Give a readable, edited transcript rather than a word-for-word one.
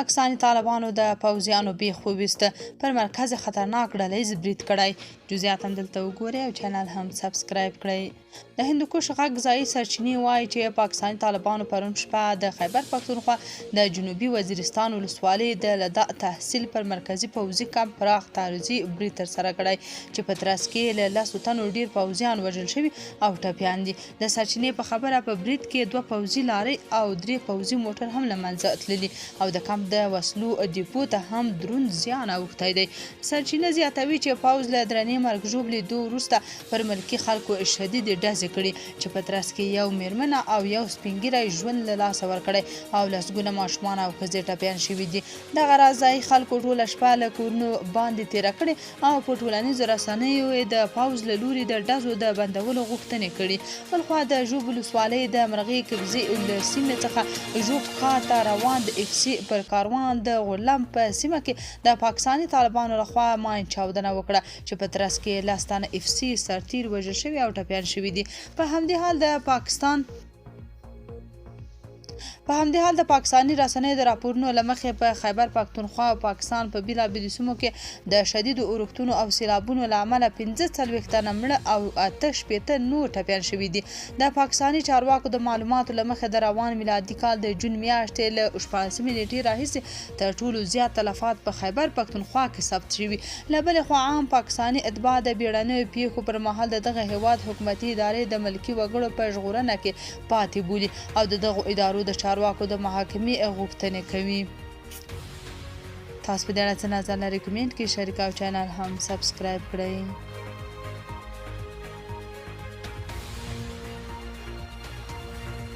پاکستاني طالبانو د پوځیانو بیخ وویسته، پر مرکز خطرناک ډلهییز برید کړی. جزئیات هم دلته وګورئ او چینل هم سبسکرایب کړئ. د هندوکش غږ ځایي سرچینې وایي چې پاکستاني طالبانو پرون شپه د خیبر پښتونخوا د جنوبي وزیرستان ولسوالۍ د لدا تحصیل پر مرکزي پوځي کمپ پراخ تعرضي برید ترسره کړی چې په ترڅ کې له 10 تنو ډیر پوځیان وژل شوي او ټپیان دي. د سرچینې په خبره په برید کې 2 پوځي لارۍ او 3 پوځي موټر هم له منځه تللي او د کمپ د وسلو ډیپو ته هم دروند زیان اوښتی دی. سرچینه زیاتوي چې پوځ له درنې مرګ ژوبلې دوه وروسته پر ملکي خلکو شدید ډزې کړي چې په ترڅ کې یو میرمنه او یو سپینګیری ژوند له لاسه ورکړی او لسګونه ماشومان او ښځې ټپیان شوي دي. دغه راز ځایي خلکو ټوله شپه له کورونو باندې تیره کړې او په ټولنیزو رسنیو د پوځ له لوري د ډزو د بندولو غوښتنې کړي. بلخوا د ژوب ولسوالۍ د مرغۍ کبزې له سیمې څخه ژوب خواته روان د اف سي پر کاروان د غلم په سیمه کې د پاکستاني طالبانو لخوا ماین چاودنه وکړه چې په ترڅ کې 10 تنه اف سي سرتیر وژل شوي او ټپیان شوي دي. په همدې حال د پاکستاني رسنیو د راپورونو له مخې په خیبر پښتونخوا او پاکستان په بیلابیلو سیمو کې د شدیدو اورښتونو او سیلابونو له امله 45 تنه مړه او 88 نور ټپیان شوي دي. د پاکستاني چارواکو د معلوماتو له مخې د روان میلادي کال د جون میاشتې له 14 نیټې راهیسې تر ټولو زیات تلفات په خیبر پښتونخوا کې ثبت شوي. له بلې خوا عام پاکستاني اتباع د بیړنیو پیښو پر مهال د دغه هیواد حکومتي ادارې د ملکي وګړو په ژغورنه کې پاتې بولي او د دغو ادارو د چارواکو د محاکمې غوښتنې کوي. تاسو په دې اړه څه نظر لرئ؟ کمنټ کې شریک او چینل هم سبسکرایب کړئ.